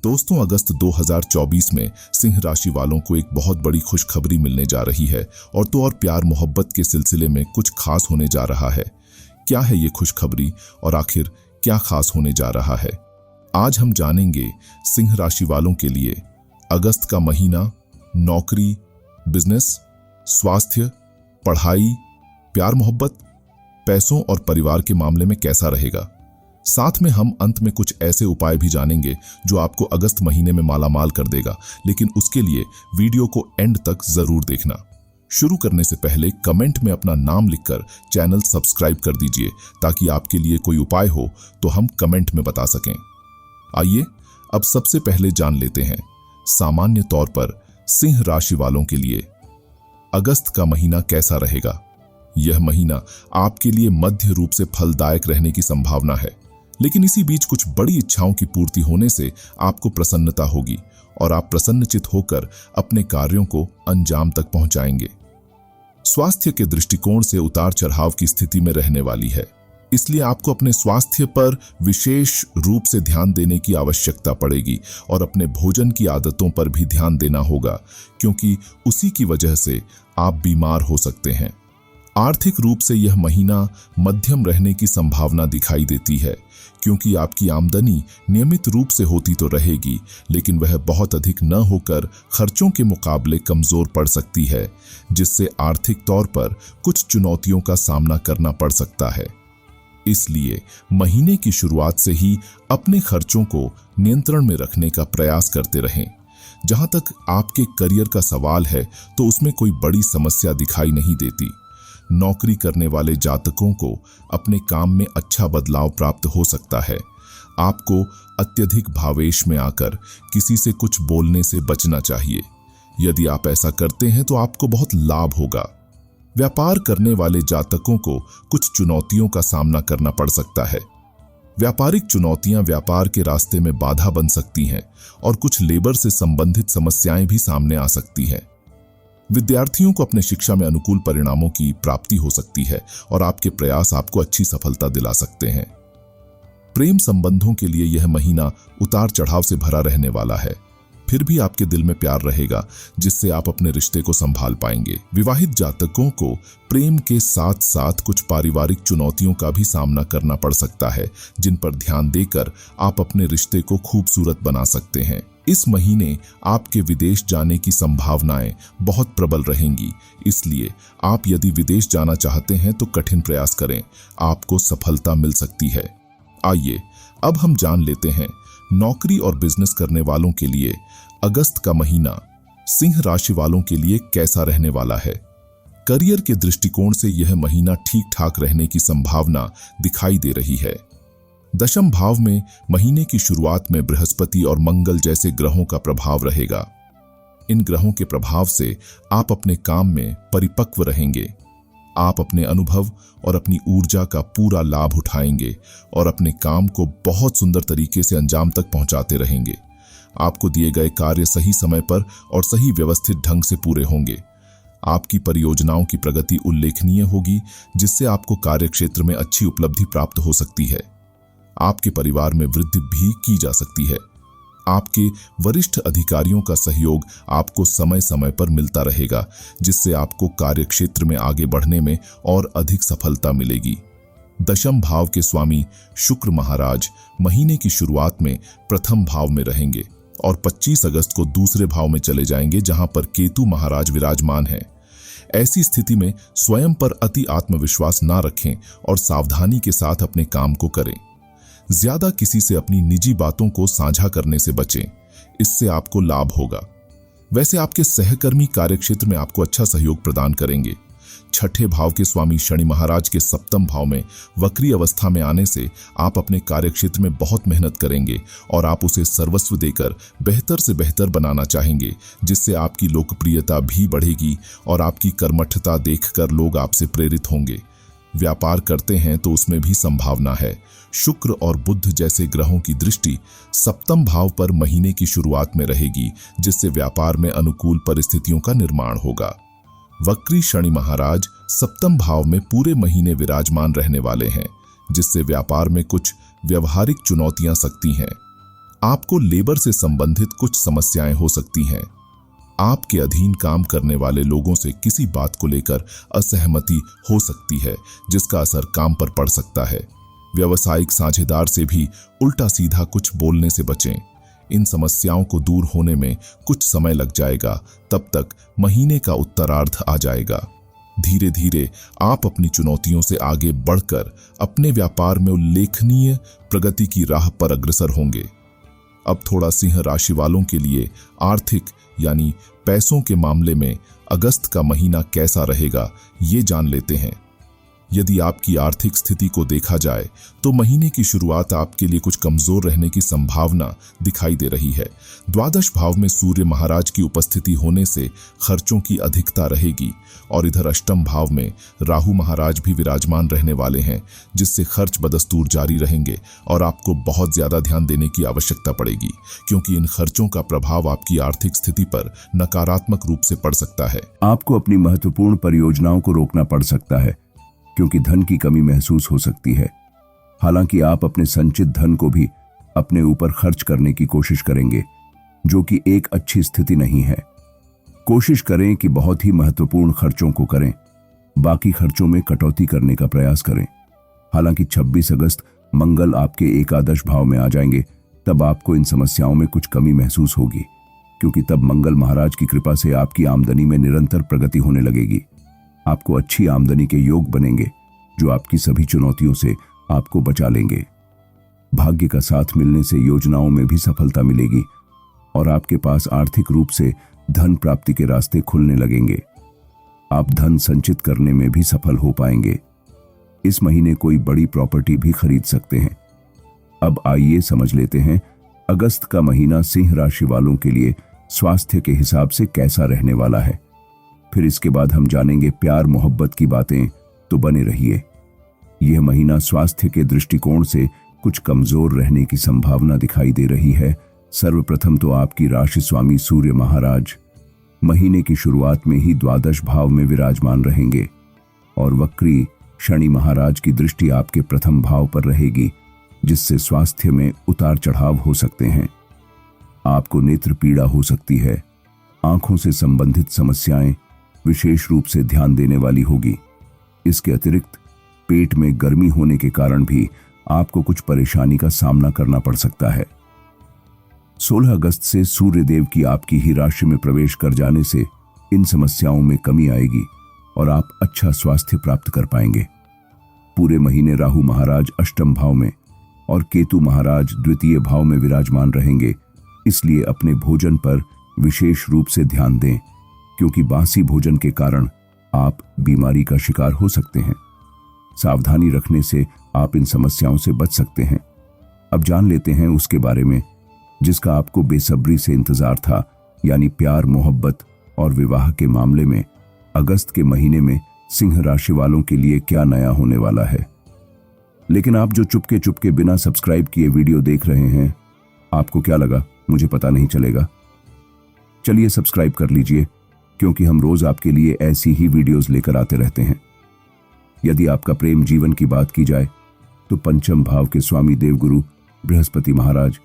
दोस्तों, अगस्त 2024 में सिंह राशि वालों को एक बहुत बड़ी खुशखबरी मिलने जा रही है और तो और प्यार मोहब्बत के सिलसिले में कुछ खास होने जा रहा है। क्या है ये खुशखबरी और आखिर क्या खास होने जा रहा है, आज हम जानेंगे। सिंह राशि वालों के लिए अगस्त का महीना नौकरी, बिजनेस, स्वास्थ्य, पढ़ाई, प्यार मोहब्बत, पैसों और परिवार के मामले में कैसा रहेगा। साथ में हम अंत में कुछ ऐसे उपाय भी जानेंगे जो आपको अगस्त महीने में मालामाल कर देगा, लेकिन उसके लिए वीडियो को एंड तक जरूर देखना। शुरू करने से पहले कमेंट में अपना नाम लिखकर चैनल सब्सक्राइब कर दीजिए ताकि आपके लिए कोई उपाय हो तो हम कमेंट में बता सकें। आइए अब सबसे पहले जान लेते हैं सामान्य तौर पर सिंह राशि वालों के लिए अगस्त का महीना कैसा रहेगा। यह महीना आपके लिए मध्य रूप से फलदायक रहने की संभावना है, लेकिन इसी बीच कुछ बड़ी इच्छाओं की पूर्ति होने से आपको प्रसन्नता होगी और आप प्रसन्नचित होकर अपने कार्यों को अंजाम तक पहुंचाएंगे। स्वास्थ्य के दृष्टिकोण से उतार चढ़ाव की स्थिति में रहने वाली है, इसलिए आपको अपने स्वास्थ्य पर विशेष रूप से ध्यान देने की आवश्यकता पड़ेगी और अपने भोजन की आदतों पर भी ध्यान देना होगा, क्योंकि उसी की वजह से आप बीमार हो सकते हैं। आर्थिक रूप से यह महीना मध्यम रहने की संभावना दिखाई देती है, क्योंकि आपकी आमदनी नियमित रूप से होती तो रहेगी, लेकिन वह बहुत अधिक न होकर खर्चों के मुकाबले कमजोर पड़ सकती है, जिससे आर्थिक तौर पर कुछ चुनौतियों का सामना करना पड़ सकता है। इसलिए महीने की शुरुआत से ही अपने खर्चों को नियंत्रण में रखने का प्रयास करते रहें। जहां तक आपके करियर का सवाल है तो उसमें कोई बड़ी समस्या दिखाई नहीं देती। नौकरी करने वाले जातकों को अपने काम में अच्छा बदलाव प्राप्त हो सकता है। आपको अत्यधिक भावेश में आकर किसी से कुछ बोलने से बचना चाहिए। यदि आप ऐसा करते हैं तो आपको बहुत लाभ होगा। व्यापार करने वाले जातकों को कुछ चुनौतियों का सामना करना पड़ सकता है। व्यापारिक चुनौतियां व्यापार के रास्ते में बाधा बन सकती हैं और कुछ लेबर से संबंधित समस्याएं भी सामने आ सकती हैं। विद्यार्थियों को अपने शिक्षा में अनुकूल परिणामों की प्राप्ति हो सकती है और आपके प्रयास आपको अच्छी सफलता दिला सकते हैं। प्रेम संबंधों के लिए यह महीना उतार चढ़ाव से भरा रहने वाला है, फिर भी आपके दिल में प्यार रहेगा, जिससे आप अपने रिश्ते को संभाल पाएंगे। विवाहित जातकों को प्रेम के साथ साथ कुछ पारिवारिक चुनौतियों का भी सामना करना पड़ सकता है, जिन पर ध्यान देकर आप अपने रिश्ते को खूबसूरत बना सकते हैं। इस महीने आपके विदेश जाने की संभावनाएं बहुत प्रबल रहेंगी, इसलिए आप यदि विदेश जाना चाहते हैं तो कठिन प्रयास करें, आपको सफलता मिल सकती है। आइए अब हम जान लेते हैं नौकरी और बिजनेस करने वालों के लिए अगस्त का महीना सिंह राशि वालों के लिए कैसा रहने वाला है। करियर के दृष्टिकोण से यह महीना ठीक ठाक रहने की संभावना दिखाई दे रही है। दशम भाव में महीने की शुरुआत में बृहस्पति और मंगल जैसे ग्रहों का प्रभाव रहेगा। इन ग्रहों के प्रभाव से आप अपने काम में परिपक्व रहेंगे। आप अपने अनुभव और अपनी ऊर्जा का पूरा लाभ उठाएंगे और अपने काम को बहुत सुंदर तरीके से अंजाम तक पहुंचाते रहेंगे। आपको दिए गए कार्य सही समय पर और सही व्यवस्थित ढंग से पूरे होंगे। आपकी परियोजनाओं की प्रगति उल्लेखनीय होगी, जिससे आपको कार्यक्षेत्र में अच्छी उपलब्धि प्राप्त हो सकती है। आपके परिवार में वृद्धि भी की जा सकती है। आपके वरिष्ठ अधिकारियों का सहयोग आपको समय समय पर मिलता रहेगा, जिससे आपको कार्यक्षेत्र में आगे बढ़ने में और अधिक सफलता मिलेगी। दशम भाव के स्वामी शुक्र महाराज महीने की शुरुआत में प्रथम भाव में रहेंगे और 25 अगस्त को दूसरे भाव में चले जाएंगे, जहां पर केतु महाराज विराजमान हैं। ऐसी स्थिति में स्वयं पर अति आत्मविश्वास ना रखें और सावधानी के साथ अपने काम को करें। ज्यादा किसी से अपनी निजी बातों को साझा करने से बचें, इससे आपको लाभ होगा। वैसे आपके सहकर्मी कार्यक्षेत्र में आपको अच्छा सहयोग प्रदान करेंगे। छठे भाव के स्वामी शनि महाराज के सप्तम भाव में वक्री अवस्था में आने से आप अपने कार्यक्षेत्र में बहुत मेहनत करेंगे और आप उसे सर्वस्व देकर बेहतर से बेहतर बनाना चाहेंगे, जिससे आपकी लोकप्रियता भी बढ़ेगी और आपकी कर्मठता देखकर लोग आपसे प्रेरित होंगे। व्यापार करते हैं तो उसमें भी संभावना है। शुक्र और बुध जैसे ग्रहों की दृष्टि सप्तम भाव पर महीने की शुरुआत में रहेगी, जिससे व्यापार में अनुकूल परिस्थितियों का निर्माण होगा। वक्री शनि महाराज सप्तम भाव में पूरे महीने विराजमान रहने वाले हैं, जिससे व्यापार में कुछ व्यवहारिक चुनौतियां सकती हैं। आपको लेबर से संबंधित कुछ समस्याएं हो सकती हैं। आपके अधीन काम करने वाले लोगों से किसी बात को लेकर असहमति हो सकती है, जिसका असर काम पर पड़ सकता है। व्यावसायिक साझेदार से भी उल्टा सीधा कुछ बोलने से बचें। इन समस्याओं को दूर होने में कुछ समय लग जाएगा, तब तक महीने का उत्तरार्ध आ जाएगा। धीरे धीरे आप अपनी चुनौतियों से आगे बढ़कर अपने व्यापार में उल्लेखनीय प्रगति की राह पर अग्रसर होंगे। अब थोड़ा सिंह राशि वालों के लिए आर्थिक यानी पैसों के मामले में अगस्त का महीना कैसा रहेगा, ये जान लेते हैं। यदि आपकी आर्थिक स्थिति को देखा जाए तो महीने की शुरुआत आपके लिए कुछ कमजोर रहने की संभावना दिखाई दे रही है। द्वादश भाव में सूर्य महाराज की उपस्थिति होने से खर्चों की अधिकता रहेगी और इधर अष्टम भाव में राहु महाराज भी विराजमान रहने वाले हैं, जिससे खर्च बदस्तूर जारी रहेंगे और आपको बहुत ज्यादा ध्यान देने की आवश्यकता पड़ेगी, क्योंकि इन खर्चों का प्रभाव आपकी आर्थिक स्थिति पर नकारात्मक रूप से पड़ सकता है। आपको अपनी महत्वपूर्ण परियोजनाओं को रोकना पड़ सकता है, क्योंकि धन की कमी महसूस हो सकती है। हालांकि आप अपने संचित धन को भी अपने ऊपर खर्च करने की कोशिश करेंगे, जो कि एक अच्छी स्थिति नहीं है। कोशिश करें कि बहुत ही महत्वपूर्ण खर्चों को करें, बाकी खर्चों में कटौती करने का प्रयास करें। हालांकि 26 अगस्त मंगल आपके एकादश भाव में आ जाएंगे, तब आपको इन समस्याओं में कुछ कमी महसूस होगी, क्योंकि तब मंगल महाराज की कृपा से आपकी आमदनी में निरंतर प्रगति होने लगेगी। आपको अच्छी आमदनी के योग बनेंगे, जो आपकी सभी चुनौतियों से आपको बचा लेंगे। भाग्य का साथ मिलने से योजनाओं में भी सफलता मिलेगी और आपके पास आर्थिक रूप से धन प्राप्ति के रास्ते खुलने लगेंगे। आप धन संचित करने में भी सफल हो पाएंगे। इस महीने कोई बड़ी प्रॉपर्टी भी खरीद सकते हैं। अब आइए समझ लेते हैं अगस्त का महीना सिंह राशि वालों के लिए स्वास्थ्य के हिसाब से कैसा रहने वाला है। फिर इसके बाद हम जानेंगे प्यार मोहब्बत की बातें, तो बने रहिए। यह महीना स्वास्थ्य के दृष्टिकोण से कुछ कमजोर रहने की संभावना दिखाई दे रही है। सर्वप्रथम तो आपकी राशि स्वामी सूर्य महाराज महीने की शुरुआत में ही द्वादश भाव में विराजमान रहेंगे और वक्री शनि महाराज की दृष्टि आपके प्रथम भाव पर रहेगी, जिससे स्वास्थ्य में उतार चढ़ाव हो सकते हैं। आपको नेत्र पीड़ा हो सकती है। आंखों से संबंधित समस्याएं विशेष रूप से ध्यान देने वाली होगी। इसके अतिरिक्त पेट में गर्मी होने के कारण भी आपको कुछ परेशानी का सामना करना पड़ सकता है। 16 अगस्त से सूर्य देव की आपकी ही राशि में प्रवेश कर जाने से इन समस्याओं में कमी आएगी और आप अच्छा स्वास्थ्य प्राप्त कर पाएंगे। पूरे महीने राहु महाराज अष्टम भाव में और केतु महाराज द्वितीय भाव में विराजमान रहेंगे, इसलिए अपने भोजन पर विशेष रूप से ध्यान दें, क्योंकि बासी भोजन के कारण आप बीमारी का शिकार हो सकते हैं। सावधानी रखने से आप इन समस्याओं से बच सकते हैं। अब जान लेते हैं उसके बारे में जिसका आपको बेसब्री से इंतजार था, यानी प्यार मोहब्बत और विवाह के मामले में अगस्त के महीने में सिंह राशि वालों के लिए क्या नया होने वाला है। लेकिन आप जो चुपके चुपके बिना सब्सक्राइब किए वीडियो देख रहे हैं, आपको क्या लगा मुझे पता नहीं चलेगा? चलिए सब्सक्राइब कर लीजिए, क्योंकि हम रोज आपके लिए ऐसी ही वीडियोस लेकर आते रहते हैं। यदि आपका प्रेम जीवन की बात की जाए तो पंचम भाव के स्वामी देवगुरु बृहस्पति महाराज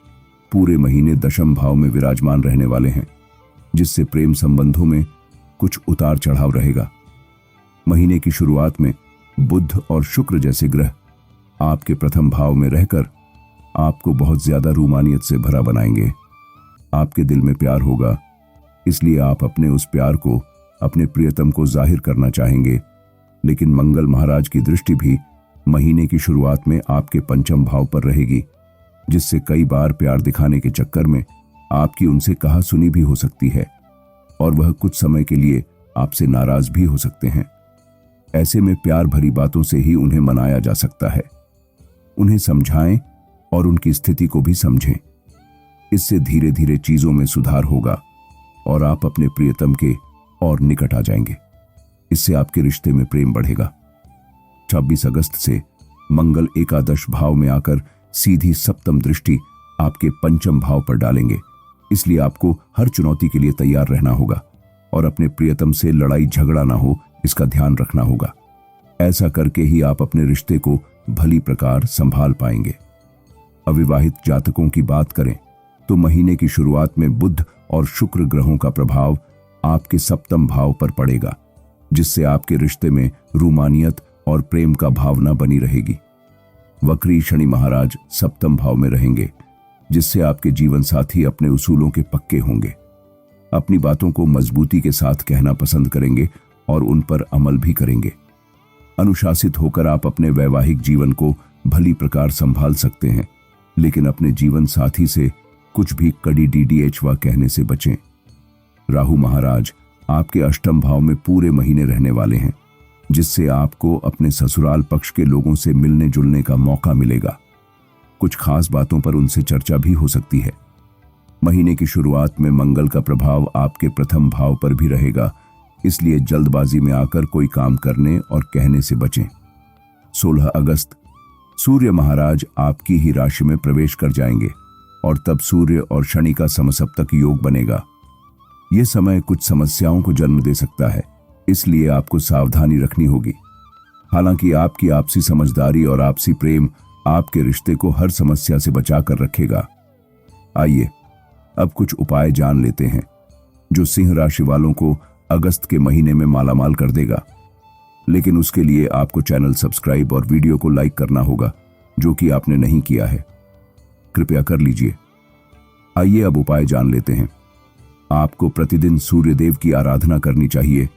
पूरे महीने दशम भाव में विराजमान रहने वाले हैं, जिससे प्रेम संबंधों में कुछ उतार चढ़ाव रहेगा। महीने की शुरुआत में बुध और शुक्र जैसे ग्रह आपके प्रथम भाव में रहकर आपको बहुत ज्यादा रूमानियत से भरा बनाएंगे। आपके दिल में प्यार होगा, इसलिए आप अपने उस प्यार को अपने प्रियतम को जाहिर करना चाहेंगे। लेकिन मंगल महाराज की दृष्टि भी महीने की शुरुआत में आपके पंचम भाव पर रहेगी, जिससे कई बार प्यार दिखाने के चक्कर में आपकी उनसे कहा सुनी भी हो सकती है और वह कुछ समय के लिए आपसे नाराज भी हो सकते हैं। ऐसे में प्यार भरी बातों से ही उन्हें मनाया जा सकता है। उन्हें समझाएं और उनकी स्थिति को भी समझें। इससे धीरे धीरे चीजों में सुधार होगा और आप अपने प्रियतम के और निकट आ जाएंगे। इससे आपके रिश्ते में प्रेम बढ़ेगा। 26 अगस्त से मंगल एकादश भाव में आकर सीधी सप्तम दृष्टि आपके पंचम भाव पर डालेंगे, इसलिए आपको हर चुनौती के लिए तैयार रहना होगा और अपने प्रियतम से लड़ाई झगड़ा ना हो, इसका ध्यान रखना होगा। ऐसा करके ही आप अपने रिश्ते को भली प्रकार संभाल पाएंगे। अविवाहित जातकों की बात करें तो महीने की शुरुआत में बुध और शुक्र ग्रहों का प्रभाव आपके सप्तम भाव पर पड़ेगा, जिससे आपके रिश्ते में रूमानियत और प्रेम का भावना बनी रहेगी। वक्री शनि महाराज सप्तम भाव में रहेंगे, जिससे आपके जीवन साथी अपने उसूलों के पक्के होंगे, अपनी बातों को मजबूती के साथ कहना पसंद करेंगे और उन पर अमल भी करेंगे। अनुशासित होकर आप अपने वैवाहिक जीवन को भली प्रकार संभाल सकते हैं, लेकिन अपने जीवन साथी से कुछ भी कड़ी डीडीएचवा कहने से बचें। राहु महाराज आपके अष्टम भाव में पूरे महीने रहने वाले हैं, जिससे आपको अपने ससुराल पक्ष के लोगों से मिलने जुलने का मौका मिलेगा। कुछ खास बातों पर उनसे चर्चा भी हो सकती है। महीने की शुरुआत में मंगल का प्रभाव आपके प्रथम भाव पर भी रहेगा, इसलिए जल्दबाजी में आकर कोई काम करने और कहने से बचें। 16 अगस्त सूर्य महाराज आपकी ही राशि में प्रवेश कर जाएंगे और तब सूर्य और शनि का समसप्तक योग बनेगा। यह समय कुछ समस्याओं को जन्म दे सकता है, इसलिए आपको सावधानी रखनी होगी। हालांकि आपकी आपसी समझदारी और आपसी प्रेम आपके रिश्ते को हर समस्या से बचा कर रखेगा। आइए अब कुछ उपाय जान लेते हैं, जो सिंह राशि वालों को अगस्त के महीने में मालामाल कर देगा। लेकिन उसके लिए आपको चैनल सब्सक्राइब और वीडियो को लाइक करना होगा, जो कि आपने नहीं किया है। कृपया कर लीजिए। आइए अब उपाय जान लेते हैं। आपको प्रतिदिन सूर्य देव की आराधना करनी चाहिए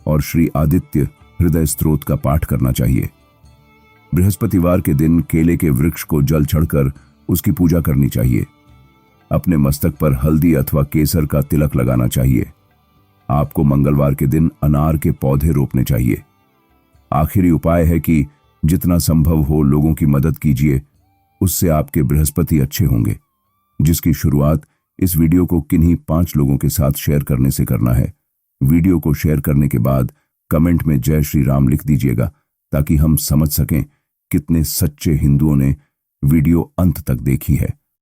और श्री आदित्य हृदय स्तोत्र का पाठ करना चाहिए। बृहस्पतिवार के दिन केले के वृक्ष को जल चढ़कर उसकी पूजा करनी चाहिए। अपने मस्तक पर हल्दी अथवा केसर का तिलक लगाना चाहिए। आपको मंगलवार के दिन अनार के पौधे रोपने चाहिए। आखिरी उपाय है कि जितना संभव हो लोगों की मदद कीजिए, उससे आपके बृहस्पति अच्छे होंगे। जिसकी शुरुआत इस वीडियो को किन्हीं 5 लोगों के साथ शेयर करने से करना है। वीडियो को शेयर करने के बाद कमेंट में जय श्री राम लिख दीजिएगा, ताकि हम समझ सकें कितने सच्चे हिंदुओं ने वीडियो अंत तक देखी है।